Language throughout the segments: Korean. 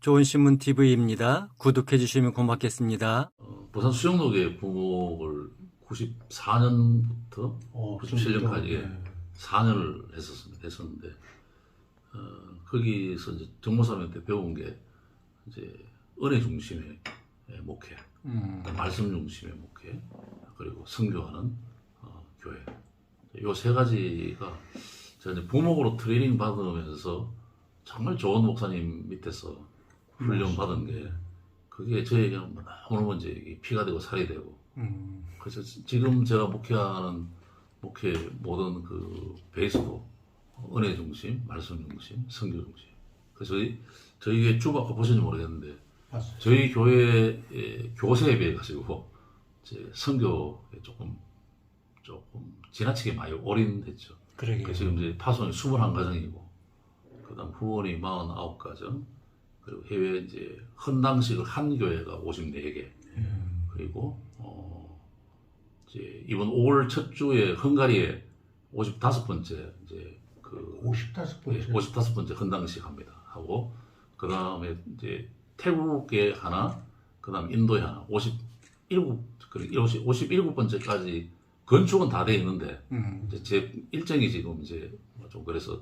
좋은 신문 TV입니다. 구독해 주시면 고맙겠습니다. 부산 수영록의 부목을 94년부터 좀 97년까지 네. 4년을 했었는데, 거기서 이제 정모사님한테 배운 게 이제 은혜 중심의 목회, 말씀 중심의 목회, 그리고 선교하는 교회. 요 세 가지가 제가 이제 부목으로 트레이닝 받으면서 정말 좋은 목사님 밑에서 훈련 받은 게, 그게 저에게는 너무너무 이제 피가 되고 살이 되고, 그래서 지금 제가 목회하는 목회 모든 그 베이스도 은혜 중심, 말씀 중심, 선교 중심. 그래서 저희 교회 쭉 아까 보셨는지 모르겠는데, 맞습니다. 저희 교회 교세에 비해 가지고 이제 선교에 조금 지나치게 많이 올인했죠. 그러게요. 지금 이제 파송이 21가정이고, 그다음 후원이 49가정, 그리고 해외 이제 헌당식을 한 교회가 54개, 그리고 이제 이번 5월 첫 주에 헝가리에 55번째 이제 그 55번째. 55번째 헌당식 합니다. 하고, 그 다음에 이제 태국에 하나, 그 다음 인도에 하나, 57번째까지 건축은 다 돼 있는데, 이제 제 일정이 지금 이제 좀 그래서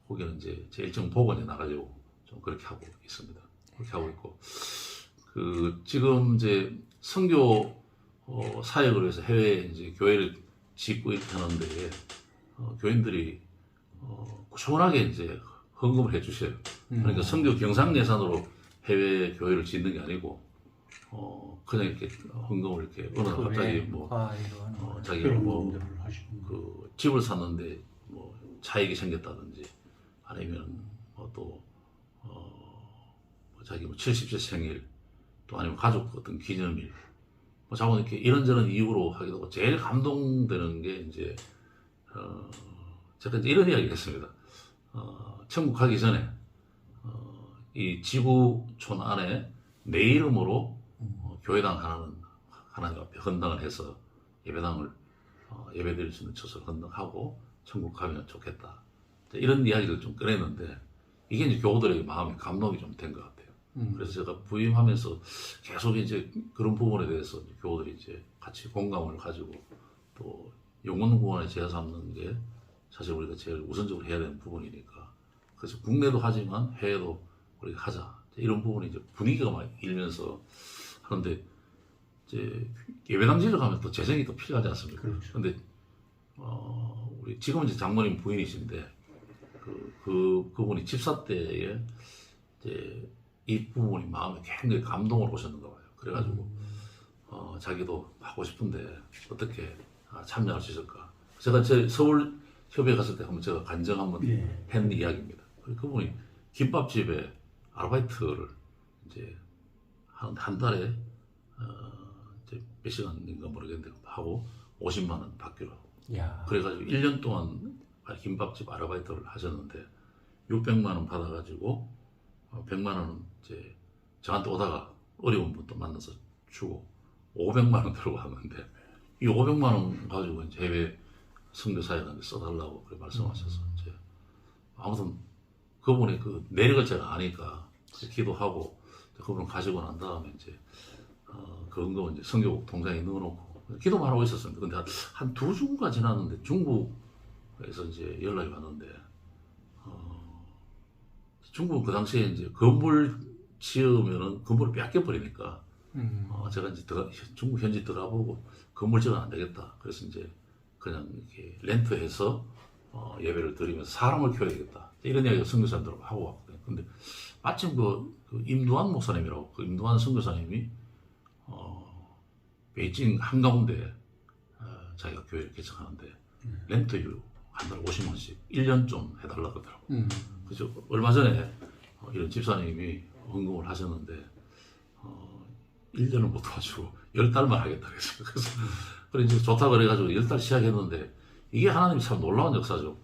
거기는 이제 제 일정 보고 이제 나가려고 좀 그렇게 하고 있습니다. 그렇게 하고 있고, 그 지금 이제 선교 사역을 위해서 해외에 이제 교회를 짓고 하는데, 교인들이 꾸준하게 이제 헌금을 해주셔요. 그러니까 선교 경상 예산으로 해외 교회를 짓는 게 아니고, 그냥 이렇게 헌금을 이렇게 어느 날 갑자기 뭐 자기가 그런 뭐 분들을 하시는 그 집을 샀는데 뭐 차익이 생겼다든지, 아니면 또 자기 뭐 70세 생일, 또 아니면 가족 어떤 기념일, 뭐 자꾸 이렇게 이런저런 이유로 하기도 하고, 제일 감동되는 게 이제 제가 이제 이런 이야기를 했습니다. 천국 가기 전에 이 지구촌 안에 내 이름으로 교회당 하나는 하나님 앞에 헌당을 해서 예배당을 예배드릴 수 있는 처소를 헌당하고 천국 가면 좋겠다, 이런 이야기를 좀 꺼냈는데, 이게 이제 교우들에게 마음에 감동이 좀 된 것 같아요. 그래서 제가 부임하면서 계속 이제 그런 부분에 대해서 이제 교우들이 이제 같이 공감을 가지고, 또 영혼 구원에 제어 삼는 게 사실 우리가 제일 우선적으로 해야 되는 부분이니까, 그래서 국내도 하지만 해외도 우리가 하자, 이런 부분이 이제 분위기가 막 일면서 하는데, 이제 예배당 지으러 가면 또 재정이 또 필요하지 않습니까? 그렇죠. 근데 우리 지금 이제 장모님 부인이신데, 그분이 집사 때에 이제 이 부분이 마음에 굉장히 감동을 오셨는가 봐요. 그래가지고 자기도 하고 싶은데 어떻게 참여할 수 있을까? 제가 제 서울 협의회 갔을 때 한번 제가 간증 한번 했는 이야기입니다. 그분이 김밥집에 아르바이트를 이제 한 달에 이제 몇 시간인가 모르겠는데 하고 50만 원 받기로 하고, 야. 그래가지고 1년 동안 김밥집 아르바이트를 하셨는데 600만 원 받아가지고 100만 원은 이제 저한테 오다가 어려운 분도 만나서 주고 500만 원 들고 왔는데, 이 500만 원 가지고 이제 해외 선교 사역하는데 써달라고 그렇게 말씀하셔서, 이제 아무튼 그분이 그 내력을 제가 아니까 기도하고, 그분 가지고 난 다음에 이제 그 헌금은 이제 선교국 통장에 넣어놓고 기도만 하고 있었습니다. 근데 한 2주가 지났는데 중국에서 이제 연락이 왔는데, 중국은 그 당시에 이제 건물 지으면은 건물을 뺏겨버리니까, 제가 이제 중국 현지 들어가보고 건물 지으면 안 되겠다. 그래서 이제 그냥 이렇게 렌트해서 예배를 드리면서 사람을 키워야겠다, 이런 이야기를 선교사님들하고 하고 왔거든요. 근데 마침 그 임두환 목사님이라고, 그 임두환 선교사님이 베이징 한가운데 자기가 교회를 개척하는데 렌트료 한 달에 50만 원씩 1년 좀 해달라고 하더라고요. 그래서 얼마 전에 이런 집사님이 헌금을 하셨는데 1년을 못 도와주고 10달만 하겠다 그랬어요. 그래서 이제 좋다고 그래가지고 10달 시작했는데, 이게 하나님이 참 놀라운 역사죠.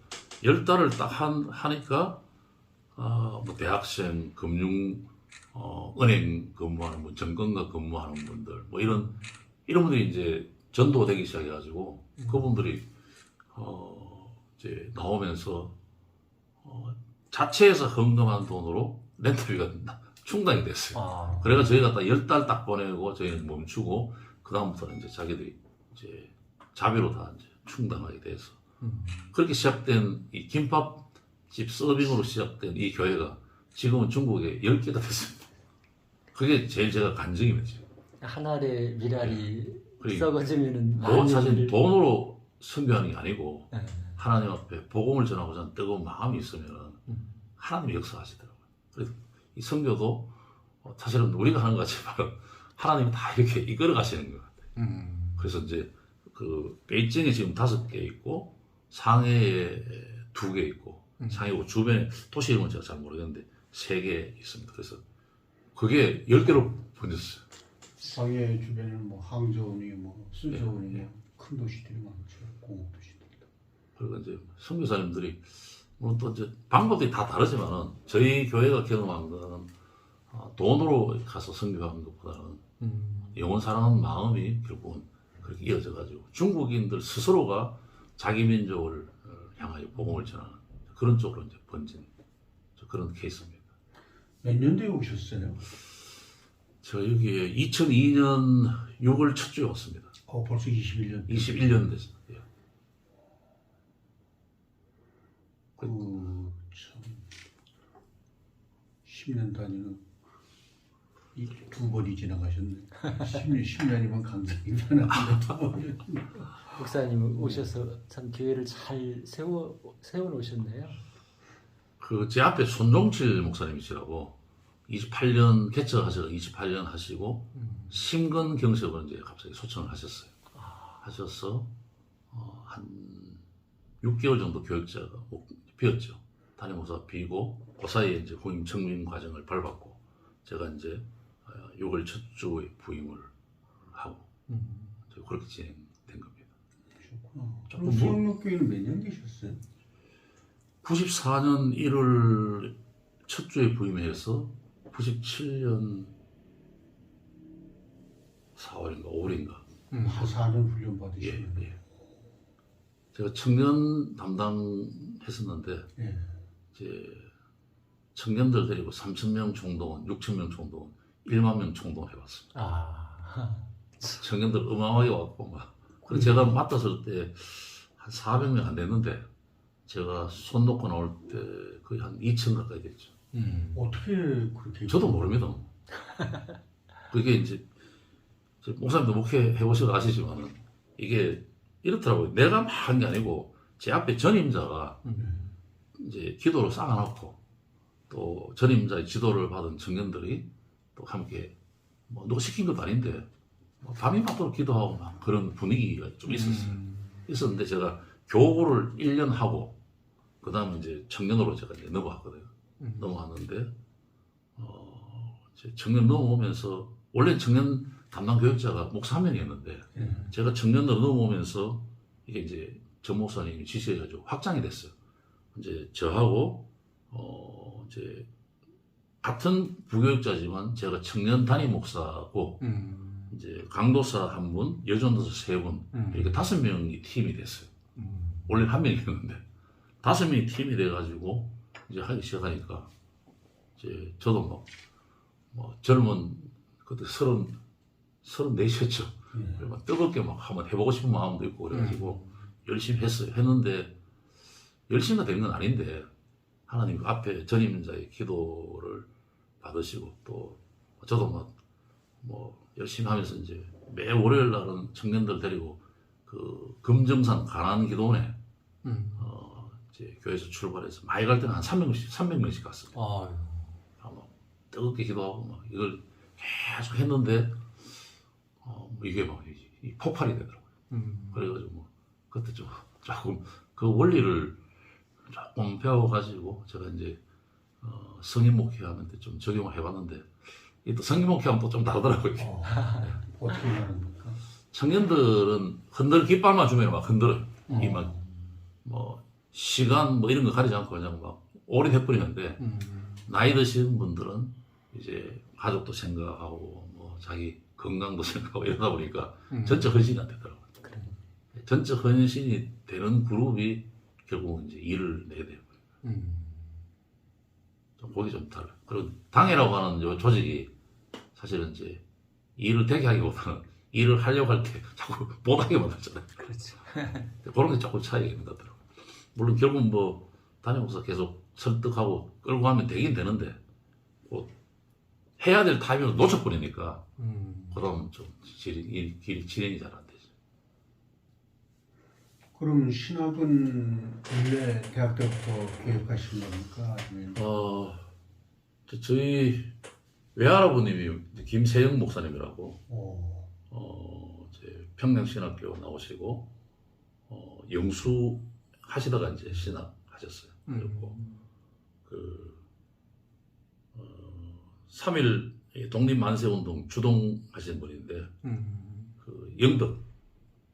10달을 딱 하니까 뭐 대학생, 금융, 은행 근무하는 분, 정권과 근무하는 분들, 뭐 이런 분들이 이제 전도되기 시작해가지고, 그분들이 이제 나오면서 자체에서 헌금한 돈으로 렌트비가 충당이 됐어요. 아. 그래가 저희가 딱 10달 딱 보내고 저희는 멈추고 그다음부터는 이제 자기들이 이제 자비로 다 이제 충당하게 돼서 그렇게 시작된 이 김밥집 서빙으로 시작된 이 교회가 지금은 중국에 10개가 됐습니다. 그게 제일 제가 간증입니다. 지금. 한 알의 미랄이 그러니까 썩어지면은 사실 많이들- 돈으로 선교하는 게 아니고 네. 하나님 앞에 복음을 전하고자 하는 뜨거운 마음이 있으면 하나님이 역사하시더라고요. 그래서 이 선교도 사실은 우리가 하는 것 같지만 하나님이 다 이렇게 이끌어 가시는 것 같아요. 그래서 이제 그 베이징에 지금 5개 있고 상해에 2개 있고 상해 주변에 도시 이름은 제가 잘 모르겠는데 3개 있습니다. 그래서 그게 10개로 번졌어요. 상해 주변에는 뭐 항저우니 뭐 순저우니 뭐 큰 도시들이 많죠. 공업 도시들. 그리고 이제 선교사님들이 물론 또 이제 방법이 다 다르지만은 저희 교회가 경험한 거는 돈으로 가서 선교하는 것보다는 영혼 사랑하는 마음이 결국은 그렇게 이어져 가지고 중국인들 스스로가 자기 민족을 향하여 복음을 전하는 그런 쪽으로 이제 번진 그런 케이스입니다. 몇 년도에 오셨어요? 저 여기에 2002년 6월 첫 주에 왔습니다. 벌써 21년. 21년 됐어요. 예. 참 10년 단위는 이 2번이 지나가셨네. 10년이면 강산이 많았는데 2번이. 목사님 오셔서 참 교회를 잘 세워 놓으셨네요. 그 제 앞에 손종칠 목사님이시라고 28년 개척하셔서 28년 하시고 심근 경색을 이제 갑자기 소청을 하셨어요. 하셔서 한 6개월 정도 교육자가 비었죠. 담임 목사가 비고 그 사이에 이제 후임 청민 과정을 밟았고 제가 이제 6월 첫 주에 부임을 하고 그렇게 진행된 겁니다. 그럼 수영록교회는 몇 년 계셨어요? 94년 1월 첫 주에 부임해서 97년 4월인가 5월인가 4년 훈련 예, 받으시면. 예. 제가 청년 담당했었는데 예. 이제 청년들 데리고 3,000명 총동원, 6,000명 총동원, 1만 명 총동원 해봤습니다. 아. 청년들 어마어마하게 왔고 막. 그래서 제가 맡았을 때 한 400명 안 됐는데 제가 손 놓고 나올 때 거의 한 2,000 가까이 됐죠. 어떻게 그렇게? 저도 모릅니다. 그게 이제 목사님도 목회 해보셔서 아시지만은 이게 이렇더라고요. 내가 막 한 게 아니고 제 앞에 전임자가 이제 기도를 쌓아놓고 또 전임자의 지도를 받은 청년들이 또 함께 뭐 누가 시킨 것도 아닌데 뭐 밤이 맞도록 기도하고 막 그런 분위기가 좀 있었어요. 있었는데 제가 교구를 1년 하고 그 다음에 이제 청년으로 제가 이제 넘어갔거든요. 넘어갔는데 이제 청년 넘어오면서 원래 청년 담당 교육자가 목사 한 명이었는데 제가 청년으로 넘어오면서 이게 이제 전 목사님이 지시해가지고 확장이 됐어요. 이제 저하고 이제 같은 부교육자지만 제가 청년 담임 목사고 이제 강도사 한 분, 여전도사 3분 이렇게 5명이 팀이 됐어요. 원래 한 명이었는데 5명이 팀이 돼가지고 이제 하기 시작하니까 이제 저도 막 젊은 그때 34셨죠. 막 뜨겁게 막 한번 해보고 싶은 마음도 있고 그래가지고 열심히 했어요. 했는데 열심히가 된 건 아닌데 하나님 앞에 전임자의 기도를 받으시고 또 저도 뭐 열심히 하면서 이제 매 월요일 날은 청년들 데리고 그 금정산 가난기도원에 이제 교회에서 출발해서 많이 갈 때는 한 300명씩 갔어요. 아마 뜨겁게 기도하고 막 이걸 계속 했는데 이게 막 이 폭발이 되더라고요. 그래가지고 뭐 그때 조금 그 원리를 조금 배워가지고 제가 이제 성인 목회하면 좀 적용을 해봤는데 이 또 성인 목회하면 또 좀 다르더라고요. 어떻게 하는겁니까? 청년들은 깃발만 주면 막 흔들어요. 뭐 시간 뭐 이런 거 가리지 않고 그냥 막 오래 해버리는데 나이 드신 분들은 이제 가족도 생각하고 뭐 자기 건강도 생각하고 이러다 보니까 전적 헌신이 안 되더라고요. 전적 헌신이 되는 그룹이 결국은 이제 일을 내야 돼요. 좀 보기 좀 달라요. 그리고 당회라고 하는 요 조직이 사실은 이제 일을 되게 하기보다는 일을 하려고 할 때 자꾸 못하게 만들잖아요. 그렇죠. 그런 게 조금 차이가 있는 것 같더라고요. 물론 결국은 뭐 담임 목사 계속 설득하고 끌고 가면 되긴 되는데 뭐 해야 될 타이밍을 놓쳐버리니까 그러면 좀 길이 진행이 잘 안 되죠. 그럼 신학은 원래 대학 때부터 교육하신 겁니까? 아니면 저희 외할아버님이 김세영 목사님이라고 이제 평양신학교 나오시고 영수 하시다가 이제 신학 하셨어요. 그리고 그 3.1 독립만세운동 주동하신 분인데 그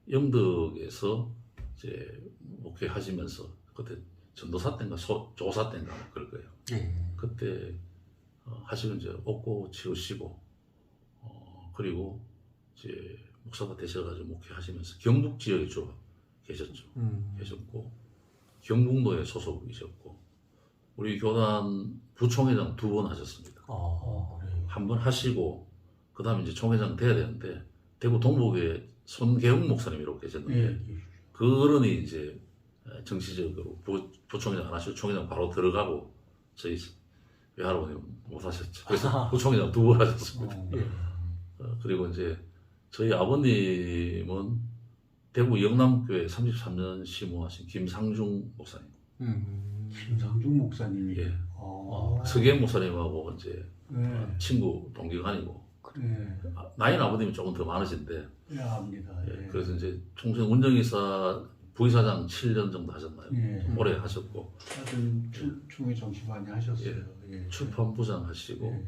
영덕에서 이제 목회하시면서 그때 전도사 때인가 조사 때인가 그럴 거예요. 그때 하시고 이제 얻고 치우시고 그리고 이제 목사가 되셔가지고 목회하시면서 경북 지역에 주로 계셨죠. 계셨고 경북도에 소속이셨고 우리 교단 부총회장 2번 하셨습니다. 한 번 하시고 그 다음에 이제 총회장 돼야 되는데 대구 동북에 손계웅 목사님이라고 계셨는데 그런이 이제 정치적으로 부총회장 안 하시고 총회장 바로 들어가고 저희 외할아버님 못 하셨죠. 그래서 부총회장 2번 하셨습니다. 그리고 이제 저희 아버님은 대구 영남교회 33년 시무하신 김상중 목사님. 김상중 목사님이. 예. 서계 목사님하고 이제 친구 동기간이고. 그래. 나이는 아버님이 조금 더 많으신데. 예, 압니다. 예. 그래서 이제 총선 운정이사 부의사장 7년 정도 하셨나요? 예. 오래 하셨고. 하여튼 중에 정치 많이 하셨어요. 예. 출판부장 하시고. 예.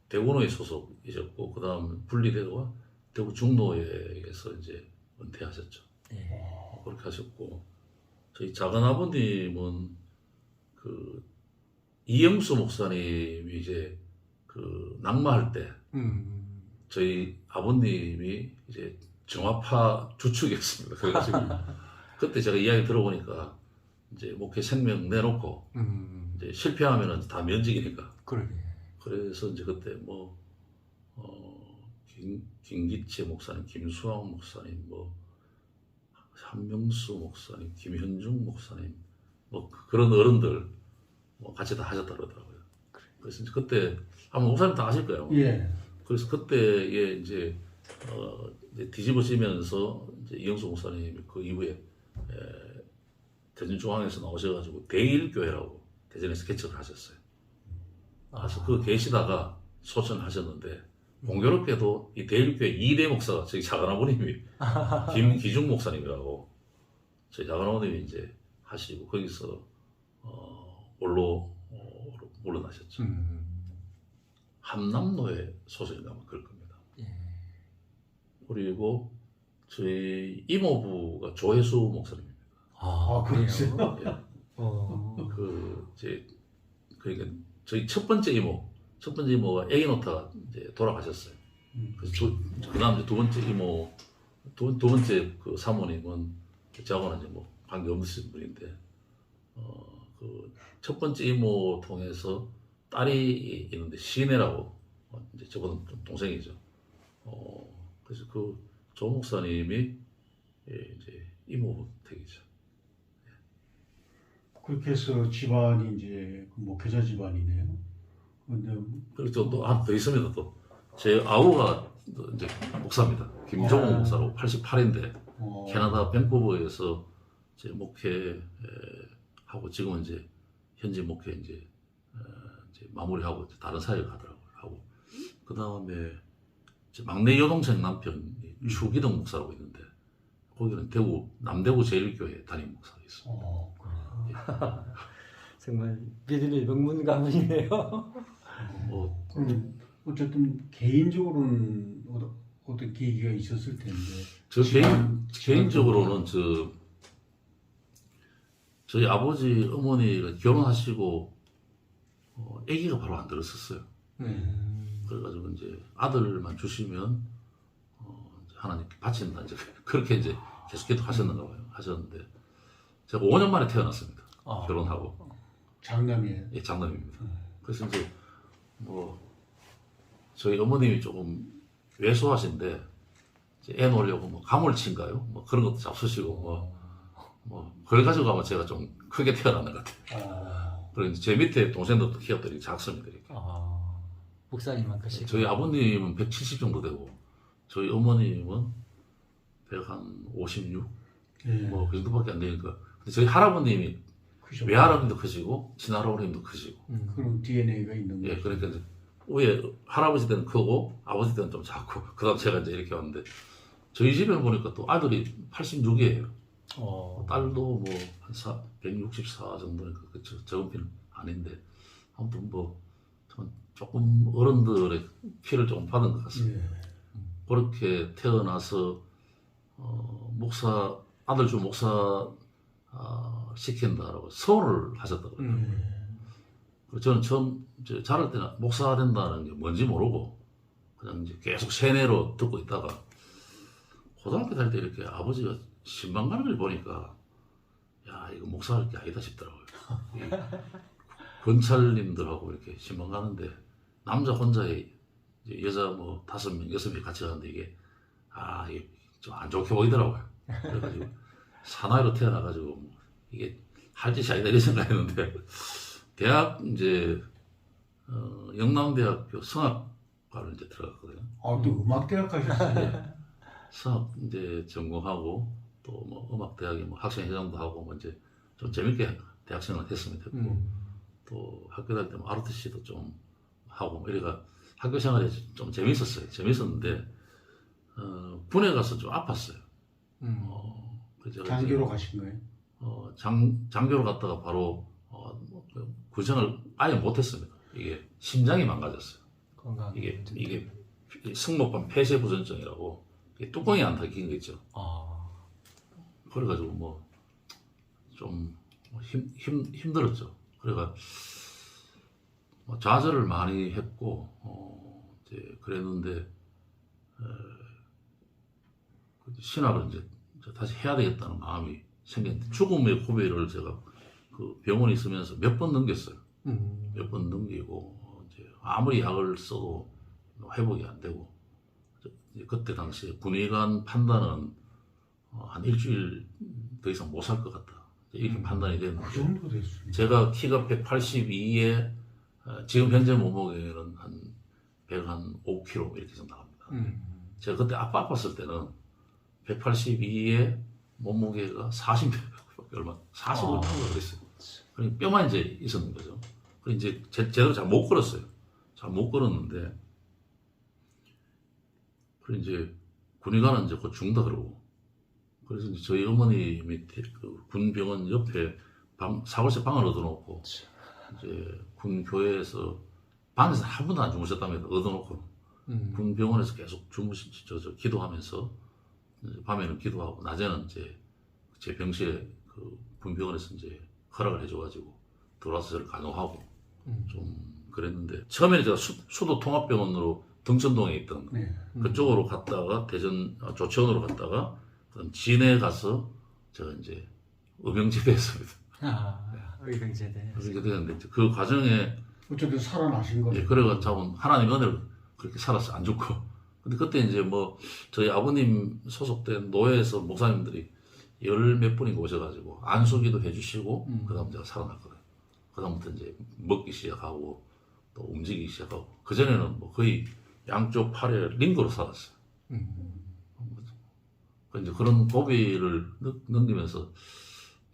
대구노에 소속이셨고 그다음 분리대가 대구 중노회에서 이제 은퇴하셨죠. 그렇게 하셨고 저희 작은 아버님은 그 이영수 목사님이 이제 그 낙마할 때 저희 아버님이 이제 정화파 주축이었습니다. 그래가지고 그때 제가 이야기 들어보니까 이제 목회 생명 내놓고 이제 실패하면은 다 면직이니까. 그래서 이제 그때 뭐 김기채 목사님, 김수왕 목사님, 뭐 한명수 목사님, 김현중 목사님, 뭐 그런 어른들 뭐 같이 다 하셨다 그러더라고요. 그래서 이제 그때 아마 목사님 다 아실 거예요. 예. 그래서 그때에 이제 뒤집어지면서 이제 이영수 목사님이 그 이후에 대전중앙에서 나오셔가지고 대일교회라고 대전에서 개척을 하셨어요. 그래서 그 계시다가 소천하셨는데 공교롭게도 이 대일교회 2대 목사가 저희 작은아버님이 김기중 목사님이라고 저희 작은아버님이 이제 하시고 거기서 올로 물러나셨죠. 함남로에 소속인가 아마 그럴 겁니다. 그리고 저희 이모부가 조혜수 목사님입니다. 그러세요? 그 이제 그러니까 저희 첫 번째 이모가 애기 놓다가 이제 돌아가셨어요. 그래서 그다음 이제 두 번째 이모, 두 번째 그 사모님은 저하고는 이제 뭐 관계 없으신 분인데, 그 첫 번째 이모 통해서 딸이 있는데 시내라고 이제 저보다 좀 동생이죠. 그래서 그 조 목사님이 이제 이모 댁이죠. 그렇게 해서 집안이 이제 목회자 집안이네요. 근데 그리고 또 하나 더 있습니다. 또 제 아우가 이제 목사입니다. 김종호 목사로 88인데 캐나다 밴쿠버에서 이제 목회하고 지금은 이제 현지 목회 이제 마무리하고 이제 다른 사역을 하더라고요. 하고 그 다음에 막내 여동생 남편이 추기동 목사라고 있는데 거기는 남대구 제일교회 담임 목사가 있습니다. 정말 믿음의 명문 가문이네요. 그럼 어쨌든 개인적으로는 어떤 계기가 있었을 텐데. 저 개인적으로는 저희 아버지 어머니가 결혼하시고 아기가 바로 안 들었었어요. 그래가지고 이제 아들만 주시면 하나님께 바친다 이제 그렇게 이제 계속 기도하셨는가 봐요. 하셨는데 제가 5년 만에 태어났습니다. 결혼하고. 장남이에요. 예, 장남입니다. 그래서 이제 뭐 저희 어머님이 조금 왜소하신데 이제 애 놓으려고 뭐 가물치인가요? 뭐 그런 것도 잡수시고 뭐 그걸 가지고 아마 제가 좀 크게 태어났는 것 같아요. 그리고 이제 제 밑에 동생들도 키웠더니 작습니다. 이렇게. 목사님만 크시고. 저희 아버님은 170 정도 되고 저희 어머님은 156? 예. 뭐 그 정도밖에 안 되니까. 근데 저희 할아버님이 크죠. 외할아버님도 크시고 친할아버님도 크시고. 그런 DNA가 있는 예, 거죠. 그러니까 이제 위에 할아버지 때는 크고 아버지 때는 좀 작고 그다음 제가 이제 이렇게 왔는데 저희 집에 보니까 또 아들이 86이에요. 딸도 뭐한 164 정도니까 그 적은 피는 아닌데 아무튼 뭐 조금 어른들의 피를 조금 받은 것 같습니다. 예. 그렇게 태어나서 목사 아들 중 목사 시킨다라고 서원을 하셨다고요. 저는 처음 이제 자랄 때는 목사 된다는 게 뭔지 모르고 그냥 이제 계속 세뇌로 듣고 있다가 고등학교 다닐 때 이렇게 아버지가 신방 가는 걸 보니까 야 이거 목사할 게 아니다 싶더라고요. 이 검찰님들하고 이렇게 신방 가는데 남자 혼자에 이제 여자 뭐 5명, 6명 같이 가는데 이게 이게 좀 안 좋게 보이더라고요. 그래가지고 사나이로 태어나가지고 뭐 이게 할 짓이 아니다 이런 생각했는데 대학 이제 영남대학교 성악과를 이제 들어갔거든요. 또 음악대학 가셨어요? 성악 이제 전공하고 또 뭐 음악대학에 뭐 학생회장도 하고 뭐 이제 좀 재밌게 대학생활을 했으면 됐고 또 학교 다닐 때 뭐 ROTC도 좀 하고 뭐 이래가 학교 생활이 좀 재밌었어요. 재밌었는데 군에 가서 좀 아팠어요. 그래서 장교로 가신 거예요? 장교로 갔다가 바로 구정을 아예 못했습니다. 이게 심장이 망가졌어요. 건강. 이게 승모관 폐쇄부전증이라고 뚜껑이 안 닫힌 거 있죠. 그래가지고 뭐 좀 힘들었죠. 그래가 뭐 좌절을 많이 했고 이제 그랬는데 신학을 이제 다시 해야 되겠다는 마음이 생겼는데 죽음의 고비를 제가 그 병원에 있으면서 몇 번 넘겼어요. 몇 번 넘기고 이제 아무리 약을 써도 회복이 안 되고 그때 당시에 군의관 판단은 한 일주일 더 이상 못 살 것 같다 이렇게 판단이 그 됐는데 정도 됐습니다. 제가 키가 182에 지금 현재 몸무게는 한 105kg 이렇게 좀 나갑니다. 제가 그때 아팠을 때는 182에 몸무게가 40 얼마 45kg 그랬어요. 그러니까 뼈만 이제 있었는 거죠. 그리고 이제 제대로 잘 못 걸었어요. 잘 못 걸었는데 그리고 이제 군의관은 이제 곧 죽는다 그러고 그래서 이제 저희 어머님이 그 군병원 옆에 사골세 방을 얻어놓고 이제 군 교회에서 방에서 한 번도 안 주무셨다면서 얻어놓고 군병원에서 계속 기도하면서 밤에는 기도하고 낮에는 이제 제 병실에 그 군병원에서 이제 허락을 해줘가지고 들어와서 저를 간호하고 좀 그랬는데 처음에는 제가 수도 통합병원으로 등촌동에 있던 그쪽으로 갔다가 대전 조치원으로 갔다가 진해 가서 제가 이제 의병제대했습니다. 의병제대. 그렇게 됐는데 그 과정에 어쨌든 살아나신 거죠. 예, 그래가지고 하나님 은혜를 그렇게 살았어요. 안 죽고. 근데 그때 이제 뭐 저희 아버님 소속된 노회에서 목사님들이 10몇 분인가 오셔가지고 안수기도 해주시고 그다음 제가 살아났거든요. 그다음부터 이제 먹기 시작하고 또 움직이기 시작하고 그 전에는 뭐 거의 양쪽 팔에 링거로 살았어요. 이제 그런 고비를 넘기면서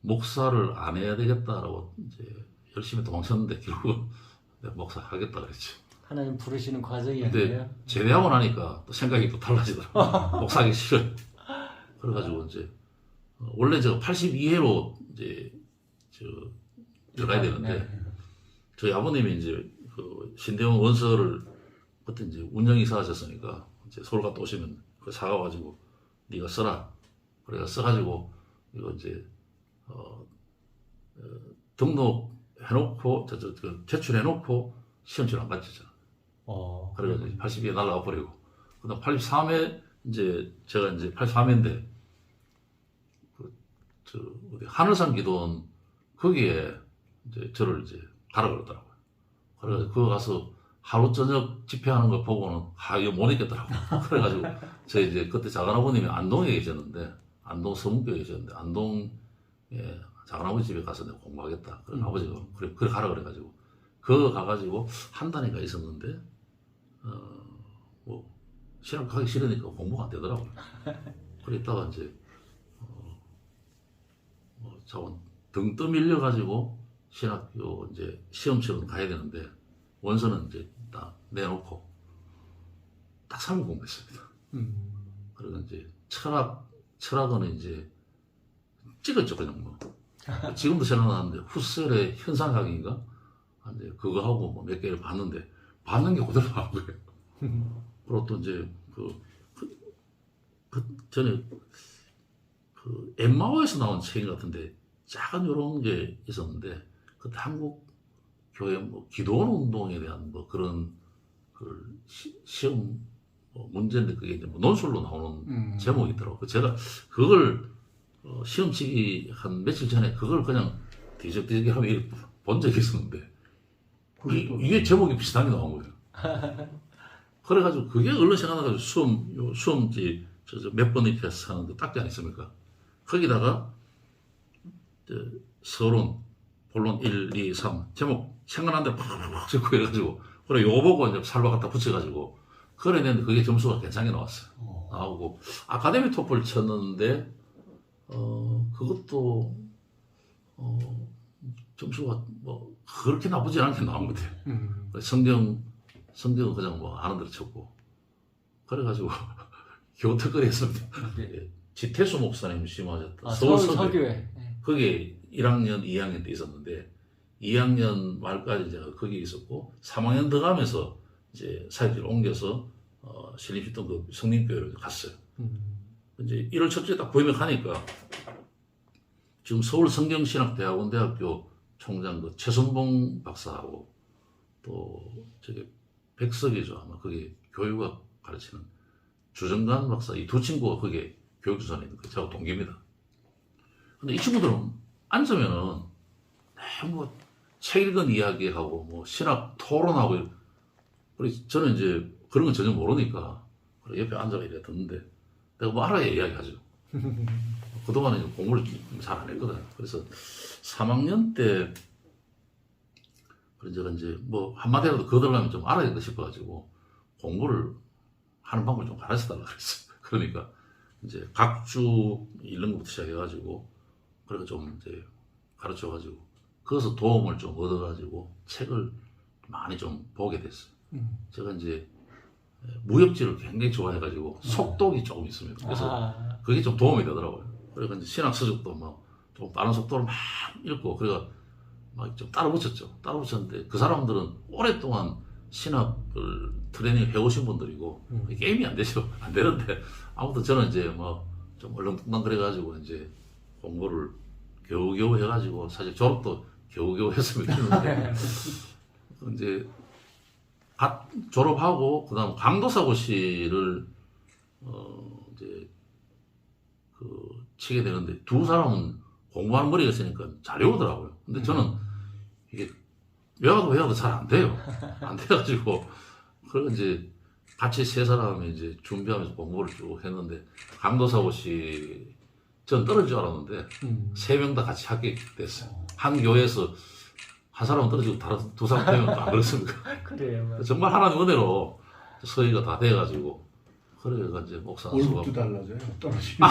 목사를 안 해야 되겠다라고 이제 열심히 도망쳤는데 결국 내가 목사 하겠다 그랬죠. 하나님 부르시는 근데 과정이었네요. 제대하고 나니까 또 생각이 또 달라지더라고요. 목사하기 싫어요. 그래가지고 이제 원래 제가 82회로 이제 들어가야 되는데 저희 아버님이 이제 그 신대원 원서를 그때 이제 운영이사 하셨으니까 이제 서울 갔다 오시면 그 사가가지고 네가 써라. 그래가 써가지고 이거 이제 등록해놓고 제출해놓고 시험치를 안 봤잖아. 그래가지고 82에 날라가 버리고 그다음 83에 이제 제가 이제 83회인데 어디 하늘산 기도원 거기에 이제 저를 이제 가라 그러더라고요. 그래 그거 가서 하루 저녁 집회하는 거 보고는 이거 못 있겠더라고. 그래가지고 저 이제 그때 작은아버님이 안동에 계셨는데 안동 서문교에 계셨는데 안동에 작은아버지 집에 가서 내가 공부하겠다. 그래 아버지가 그래 가라 그래가지고 그거 가가지고 한 달인가 있었는데 뭐 신학 가기 싫으니까 공부가 안 되더라고요. 그래 있다가 이제 자원 등 떠밀려가지고 신학교 이제 시험처럼 가야 되는데 원서는 이제 딱 내놓고 딱 3일 공부했습니다. 그리고 이제 철학은 이제 찍었죠 그냥 뭐. 지금도 생각나는데 후셀의 현상학인가 이제 그거 하고 뭐 몇 개를 봤는데 받는 게 그대로 나온 거예요. 그리고 또 이제 전에 엠마오에서 나온 책 같은데 작은 요런 게 있었는데 그때 한국 교회 뭐 기도원 운동에 대한 뭐 그런 시험 문제인데 그게 이제 뭐 논술로 나오는 제목이 있더라고요. 제가 그걸 시험 치기 한 며칠 전에 그걸 그냥 뒤적뒤적 하면 본 적이 있었는데 이게 제목이 비슷하게 나온 거예요. 그래가지고 그게 얼른 생각나가지고 수험지 몇 번 이렇게 하는 그 딱지 아니습니까? 거기다가 서론, 본론 1, 2, 3 제목 생각나는 대로 팍팍 적고 이래가지고 그래 요거 보고 이제 살바 갖다 붙여가지고 그래 냈는데 그게 점수가 괜찮게 나왔어요. 나오고 아카데미 토플 쳤는데 그것도 점수가 뭐 그렇게 나쁘지 않게 나온 것 같아요. 성경은 그냥 뭐 아는 대로 쳤고 그래가지고 교특거리 했습니다. 네. 지태수 목사님 심하셨던 서울서교회 거기에 1학년, 2학년 때 있었는데 2학년 말까지 제가 거기 있었고 3학년 더 가면서 이제 사역지를 옮겨서 신림시던 그 성림교회로 갔어요. 이제 1월 첫째 딱 부임에 가니까 지금 서울 성경신학대학원 대학교 총장 그 최선봉 박사하고 또 저기 백석이죠 아마 거기 교육학 가르치는 주정관 박사 이 두 친구가 거기에 교육조선에 있는 거 제가 동기입니다. 근데 이 친구들은 앉으면은 뭐 책 읽은 이야기하고 뭐 신학 토론하고 그래서 저는 이제 그런 건 전혀 모르니까 옆에 앉아가 이래 듣는데 내가 뭐 알아야 이야기하죠. 그동안에 공부를 잘 안 했거든. 그래서 3학년 때 제가 이제 뭐 한마디라도 거들려면 좀 알아야겠다 싶어가지고 공부를 하는 방법을 좀 가르쳐달라 그랬어요. 그러니까 이제 각주 읽는 것부터 시작해가지고 그래서 좀 이제 가르쳐가지고 거기서 도움을 좀 얻어가지고 책을 많이 좀 보게 됐어요. 제가 이제 무협지를 굉장히 좋아해가지고 속독이 조금 있습니다. 그래서 그게 좀 도움이 되더라고요. 그래서 이제 신학 서적도 뭐 좀 빠른 속도로 막 읽고 그래가 막 좀 따라 붙였죠. 따라 붙였는데 그 사람들은 오랫동안 신학을 트레이닝 해오신 분들이고 게임이 안 되죠. 안 되는데 아무튼 저는 이제 뭐 좀 얼렁뚱땅 그래가지고 이제 공부를 겨우겨우 해가지고 사실 졸업도 겨우겨우 했으면 했는데 이제 졸업하고 그다음 강도사고시를 이제 치게 되는데 두 사람은 공부하는 머리가 있으니까 잘 외우더라고요. 근데 저는 이게 외워도 잘 안 돼요. 안 돼가지고 그래서 이제 같이 세 사람이 이제 준비하면서 공부를 쭉 했는데 강도사고시 전 떨어질 줄 알았는데 세 명 다 같이 합격됐어요. 한 교회에서 한 사람은 떨어지고 다른 두 사람 되면 안 그렇습니까? 그래요. 정말 하나님 은혜로 서희가 다 돼가지고 그래가 이제 목사 안수가 월급도 달라져요. 떨어지면.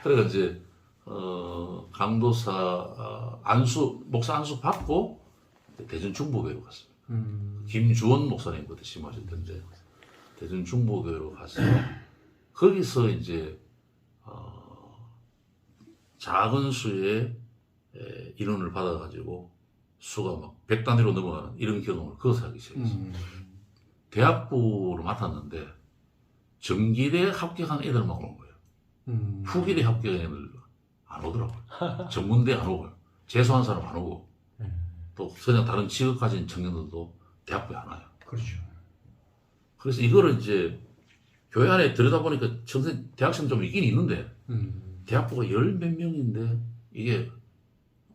그래가 이제 강도사 목사 안수 받고 대전중보교회로 갔습니다. 김주원 목사님 그때 심하셨던데 대전중보교회로 가서 거기서 이제 작은 수의 인원을 받아가지고 수가 막 100단위로 넘어가는 이런 경험을 거기서 하기 시작했습니다. 대학부를 맡았는데 정기대 합격한 애들만 오는 거예요. 후기대 합격한 애들 안 오더라고요. 전문대 안 오고요. 재수한 사람 안 오고 또 그냥 다른 직업 가진 청년들도 대학부에 안 와요. 그렇죠. 그래서 이거를 이제 교회 안에 들여다보니까 대학생 좀 있긴 있는데 대학부가 10몇 명인데 이게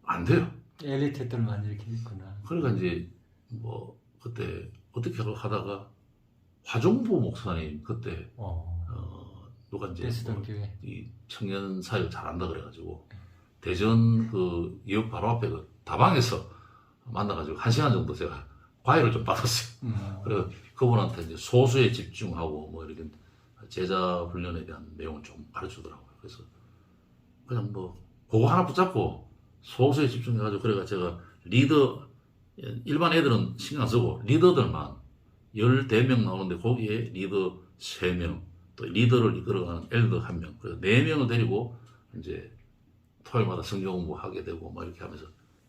안 돼요. 엘리트들만 이렇게 있구나. 그러니까 이제 뭐 그때 어떻게 하다가 화종부 목사님 그때 누가 이제 떼쓰던 뭐 교회. 이 청년 사역 잘한다 그래가지고 대전 그 역 바로 앞에 그 다방에서 만나가지고 1시간 정도 제가 과외를 좀 받았어요. 그래서 그분한테 이제 소수에 집중하고 뭐 이렇게 제자 훈련에 대한 내용을 좀 가르치더라고요. 그래서 그냥 뭐 그거 하나 붙잡고 소수에 집중해가지고 그래가 제가 리더 일반 애들은 신경 안 쓰고 리더들만 14명 나오는데 거기에 리더 3명 또 리더를 이끌어가는 엘더 1명 그래서 4명을 데리고 이제 토요일마다 성경 공부하게 되고 막 이렇게 하면서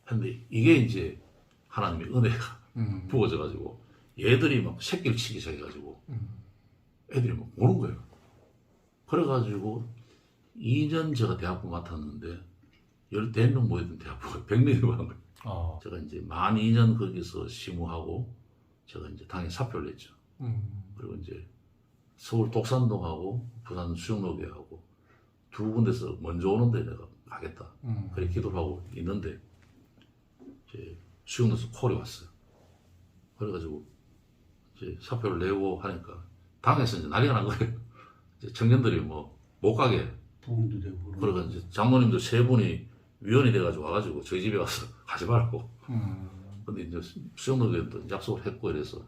했는데 이게 이제 하나님의 은혜가 부어져가지고 얘들이 막 새끼를 치기 시작해가지고 애들이 막 오는 거예요. 그래가지고 2년 제가 대학부 맡았는데 14명 모였던 대학부가 100명이 간 거예요. 제가 이제 만 2년 거기서 심우하고 제가 이제 당연히 사표를 냈죠. 그리고 이제 서울 독산동하고 부산 수영로교하고 두 군데서 먼저 오는데 내가 가겠다. 그렇게 기도를 하고 있는데 이제 수영로에서 콜이 왔어요. 그래가지고 이제 사표를 내고 하니까 당에서 이제 난리가 난 거예요. 이제 청년들이 뭐 못 가게. 부흥도 되고. 그러니까 이제 장로님들 3분이 위원이 돼가지고 와가지고 저희 집에 와서 가지 말라고. 근데 이제 수영로교에 또 약속을 했고 이래서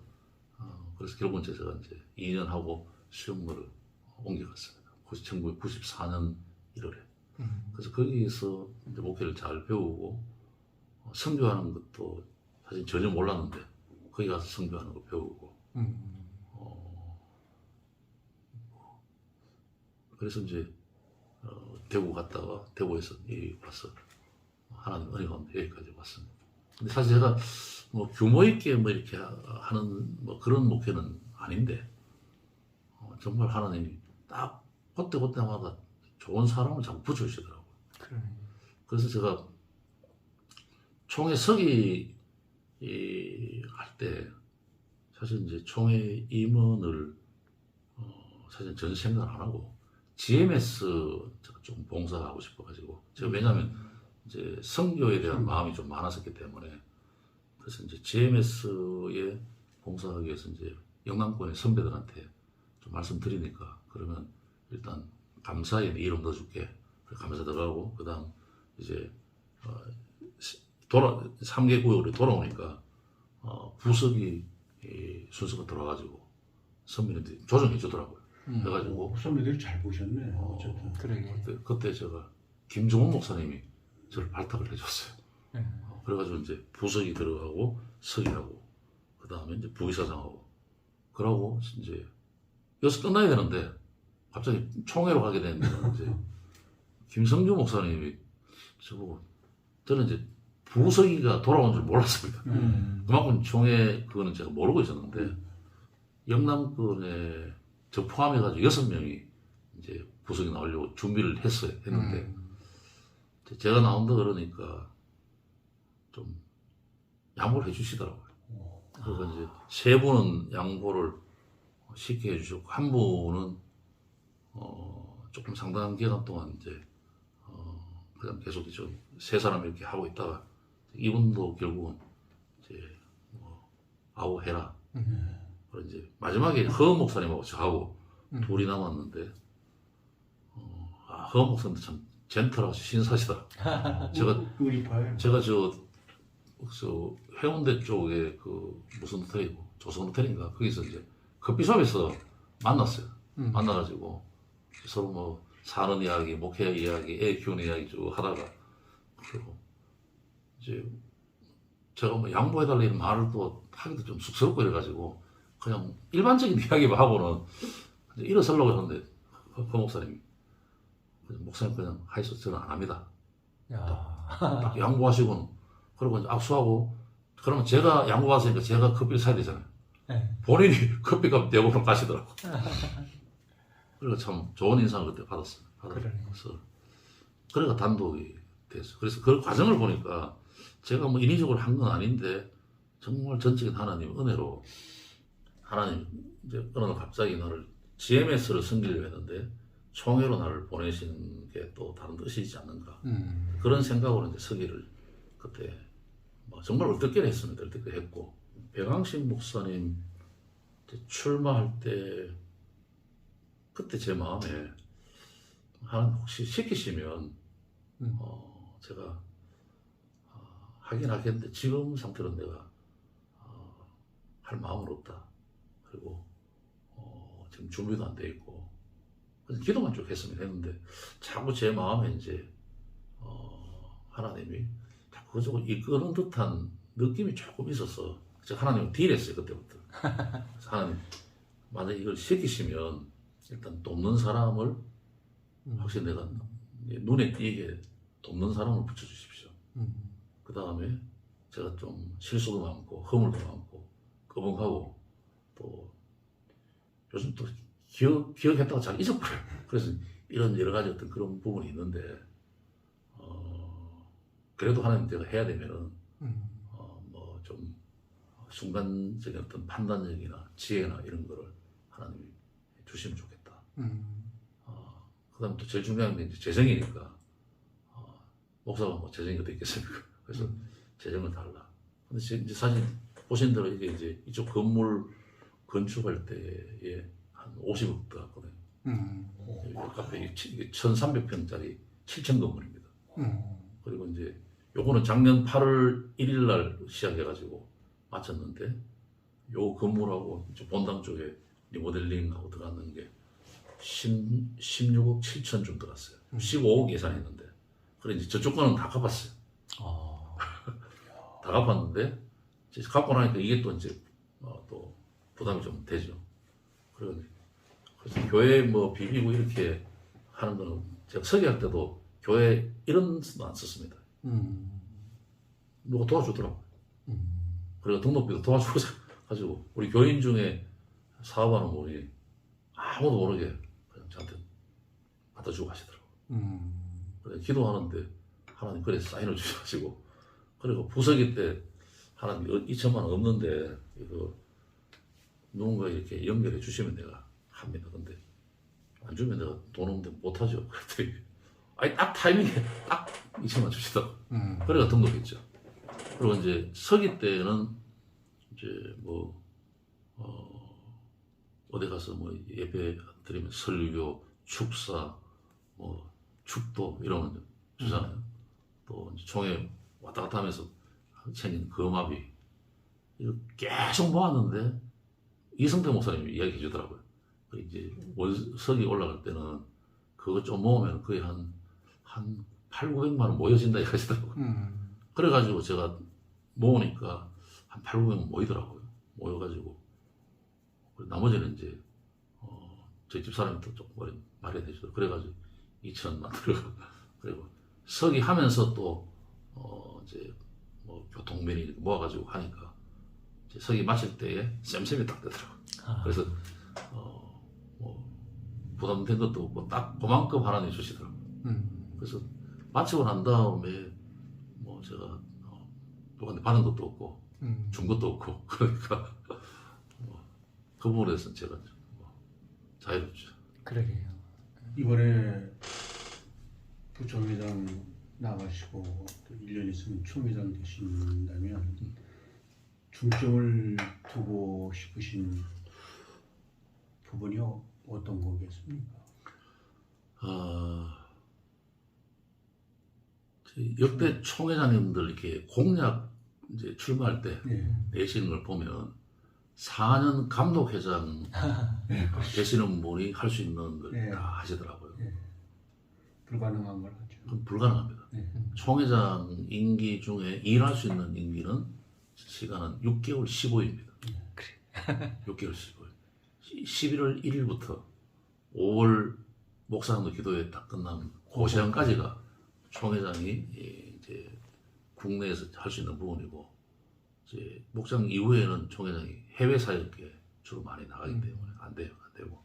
그래서 결국은 제가 이제 2년 하고 수영로를 옮겨갔습니다. 1994년 1월에. 그래서 거기서 이제 목회를 잘 배우고 선교하는 것도 사실 전혀 몰랐는데 거기 가서 선교하는 거 배우고 그래서 이제 대구 갔다가 대구에서 여기 와서 하나님 은혜 가운데 여기까지 왔습니다. 근데 사실 제가 뭐 규모 있게 뭐 이렇게 하는 뭐 그런 목회는 아닌데 정말 하나님이 딱 그때마다 좋은 사람을 자꾸 붙여주시더라고요. 그래서 제가 총회 서기 할 때 사실 이제 총회 임원을 사실 전 생각을 안 하고 GMS 제가 좀 봉사하고 싶어가지고 제가 왜냐하면 이제 선교에 대한 마음이 좀 많았었기 때문에 그래서 이제 GMS에 봉사하기 위해서 이제 영남권의 선배들한테 좀 말씀드리니까 그러면 일단 감사에 네 이름 넣어줄게. 감사 들어가고 그다음 이제 3개 구역으로 돌아오니까 부석이 순서가 들어가지고 선배님들이 조정해 주더라고요. 그래가지고 선배들이 잘 보셨네. 어쨌든. 그때 제가 김종훈 목사님이 저를 발탁을 해줬어요. 그래가지고 이제 부석이 들어가고 석이하고 그 다음에 이제 부의사장하고 그러고 이제 여기서 끝나야 되는데 갑자기 총회로 가게 됐는데 이제 김성규 목사님이 저보고 저는 이제 부석이가 돌아온 줄 몰랐습니다. 그만큼 총회 그거는 제가 모르고 있었는데 영남권에 저 포함해가지고 6명이 이제 부석이 나오려고 준비를 했는데 제가 나온다 그러니까 좀 양보를 해주시더라고요. 그래서 이제 3분은 양보를 쉽게 해주셨고 한 분은 조금 상당한 기간 동안 이제 그냥 계속 좀 3사람 이렇게 하고 있다가 이분도 결국은 이제 아우 해라. 그리고 이제 마지막에 허은 목사님하고 저하고 둘이 남았는데 허은 목사님도 참 젠틀하고 신사시더라. 제가 저 해운대 쪽에 그 무슨 호텔이고 조선 호텔인가 거기서 이제 커피숍에서 만났어요. 만나가지고 서로 뭐 사는 이야기, 목회 이야기, 애 키우는 이야기 쭉 하다가 그리고 이제 제가 뭐 양보해달라는 말을 또 하기도 좀 쑥스럽고 이래가지고 그냥 일반적인 이야기만 하고는 일어서려고 했는데 그 목사님이 목사님 그냥 하이소 저는 안 합니다. 딱 양보하시고는 그리고 이제 악수하고 그러면 제가 양보하시니까 제가 커피를 사야 되잖아요. 본인이 커피값 내고는 가시더라고. 그래서 참 좋은 인상을 그때 받았어요. 그래서 그래가 단독이 됐어요. 그래서 그 과정을 보니까 제가 뭐 인위적으로 한 건 아닌데 정말 전적인 하나님 은혜로 하나님 이제 어느 날 갑자기 나를 GMS를 섬기려고 했는데 총회로 나를 보내신 게 또 다른 뜻이지 않는가 그런 생각으로 이제 서기를 그때 뭐 정말 얼떨결에 했습니다. 얼떨결에 했고 배광식 목사님 출마할 때 그때 제 마음에 하나님 혹시 시키시면 제가 하긴 하겠는데 지금 상태로 내가 할 마음은 없다. 그리고 지금 준비도 안 돼 있고 그래서 기도만 쭉 했으면 했는데 자꾸 제 마음에 이제 하나님이 자꾸 그쪽으로 이끄는 듯한 느낌이 조금 있었어. 제가 하나님을 딜했어요 그때부터. 그래서 하나님 만약 이걸 시키시면 일단 돕는 사람을 확실히 내가 눈에 띄게 돕는 사람을 붙여주십시오. 그 다음에 제가 좀 실수도 많고 허물도 많고 꺼벙하고 또 요즘 또 기억했다가 잘 잊어버려요. 그래서 이런 여러 가지 어떤 그런 부분이 있는데 그래도 하나님 내가 해야 되면은 뭐 좀 순간적인 어떤 판단력이나 지혜나 이런 거를 하나님이 주시면 좋겠다. 그 다음에 또 제일 중요한 게 이제 재정이니까 목사가 뭐 재정이 어디 있겠습니까? 그래서 재정을 달라. 근데 이제 사실 보신 대로 이게 이제 이쪽 건물 건축할 때에 한 50억 들어갔거든요. 이 카페 이게 1,300평짜리 7층 건물입니다. 그리고 이제 요거는 작년 8월 1일 날 시작해가지고 마쳤는데 요 건물하고 이제 본당 쪽에 리모델링하고 들어갔는 게 16억 7천 좀 들어갔어요. 15억 예산했는데 그래 이제 저쪽 거는 다 갚았어요. 다 갚았는데 이제 갚고 나니까 이게 또 이제 또 부담이 좀 되죠. 그래서 교회 뭐 비비고 이렇게 하는 거는 제가 설교할 때도 교회 이런 수도 안 썼습니다. 누가 도와주더라고요. 그리고 등록비도 도와주고 가지고 우리 교인 중에 사업하는 분이 아무도 모르게 그냥 저한테 갖다 주고 가시더라고요. 그래서 기도하는데 하나님 그래 사인을 주셔가지고 그리고 부서기 때 하나님 2천만 원 없는데 이거 누군가 이렇게 연결해 주시면 내가 합니다. 근데 안 주면 내가 돈 없는데 못하죠. 그랬더니 아니 딱 타이밍에 딱 2천만 주시더라고요. 그래가 등록했죠. 그리고 이제 서기 때는 이제 뭐 어디 가서 뭐 예배 드리면 설교, 축사, 뭐 축도 이러면 주잖아요. 또 이제 총회 왔다 갔다 하면서 챙긴 거마비 이거 계속 모았는데 이성태 목사님이 이야기해 주더라고요. 이제 월석이 올라갈 때는 그거 좀 모으면 거의 한 8, 900만 원 모여진다 이러시더라고요. 그래가지고 제가 모으니까 한 8, 900만 모이더라고요. 모여가지고 나머지는 이제 저희 집 사람이 또 조금 마련해 주더라고요. 그래가지고 2천만 들어가. 그리고 서기 하면서 또 이제 뭐 교통비리 이렇게 모아가지고 하니까 이제 서기 마칠 때에 쌤쌤이 딱 되더라고요. 그래서 뭐 부담된 것도 없고 딱 그만큼 하나님 주시더라고요. 그래서 마치고 난 다음에 뭐 제가 누구한테 받은 것도 없고 준 것도 없고 그러니까 그 부분에서는 제가 자유롭죠. 그러게요. 이번에 부총회장 나가시고 또 1년 있으면 총회장 되신다면 중점을 두고 싶으신 부분이 어떤 거겠습니까? 역대 총회장님들 이렇게 공약 이제 출마할 때 내시는 걸 보면 4년 감독회장 되시는 분이 할 수 있는 걸 다 하시더라고요. 불가능한 걸 하죠. 그건 불가능합니다. 총회장 임기 중에 일할 수 있는 임기는 시간은 6개월 15일입니다. 6개월 15일. 11월 1일부터 5월 목사님도 기도회 딱 끝나면 그 시간까지가 총회장이 이제 국내에서 할 수 있는 부분이고 이제 목장 이후에는 총회장이 해외 사역에 주로 많이 나가기 때문에 안 돼요. 안 되고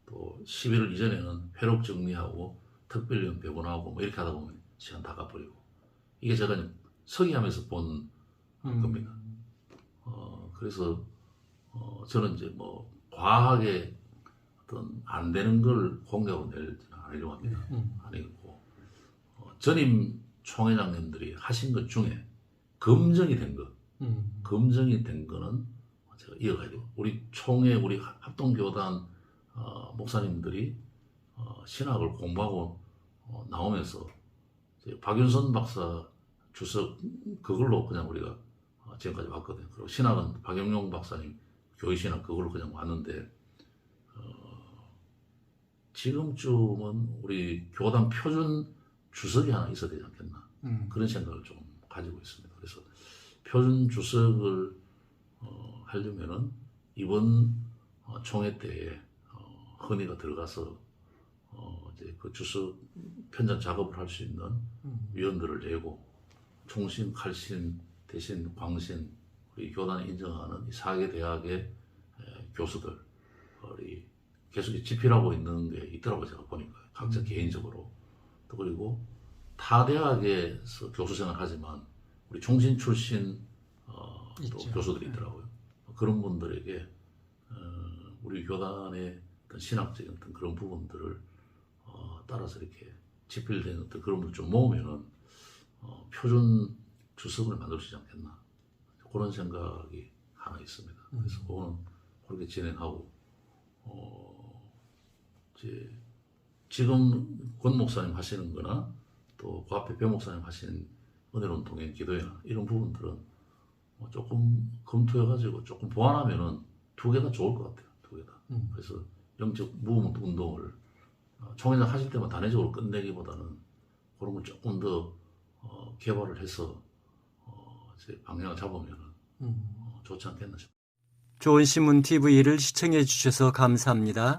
또 11월 이전에는 회록 정리하고 특별위원 배분하고 뭐 이렇게 하다 보면 시간 다 가버리고 이게 제가 서기하면서 본 겁니다. 그래서 저는 이제 뭐 과하게 어떤 안 되는 걸 공약으로 내지는 않으려고 합니다. 아니고 전임 총회장님들이 하신 것 중에 검증이 된 것, 검증이 된 거는 제가 이어가야 돼요. 우리 총회, 우리 합동교단 목사님들이 신학을 공부하고 나오면서 이제 박윤선 박사 주석 그걸로 그냥 우리가 지금까지 왔거든요. 그리고 신학은 박영용 박사님 교회신학 그걸로 그냥 왔는데 지금쯤은 우리 교단 표준 주석이 하나 있어야 되지 않겠나 그런 생각을 좀 가지고 있습니다. 그래서 표준 주석을 하려면은 이번 총회 때에 헌의가 들어가서 이제 그 주석 편찬 작업을 할 수 있는 위원들을 내고 총신, 칼신, 대신, 광신 우리 교단이 인정하는 이 4개 대학의 교수들이 계속 집필하고 있는 게 있더라고요. 제가 보니까 각자 개인적으로 또 그리고 타 대학에서 교수 생활을 하지만 우리 총신 출신 또 교수들이 있더라고요. 그런 분들에게 우리 교단의 어떤 신학적인 어떤 그런 부분들을 따라서 이렇게 집필된 어떤 그런 걸 좀 모으면은 표준 주석을 만들 수 있지 않겠나 그런 생각이 하나 있습니다. 그래서 그거는 그렇게 진행하고 이제 지금 권 목사님 하시는 거나 또 그 앞에 배 목사님 하시는 은혜로운 동행 기도회나 이런 부분들은 조금 검토해가지고 조금 보완하면은 두 개 다 좋을 것 같아요. 두 개 다. 그래서 영적 무브먼트 운동을 총회장 하실 때만 단회적으로 끝내기보다는 그런 걸 조금 더 개발을 해서 이제 방향을 잡으면은 좋지 않겠나 싶어요. 좋은 신문 TV를 시청해 주셔서 감사합니다.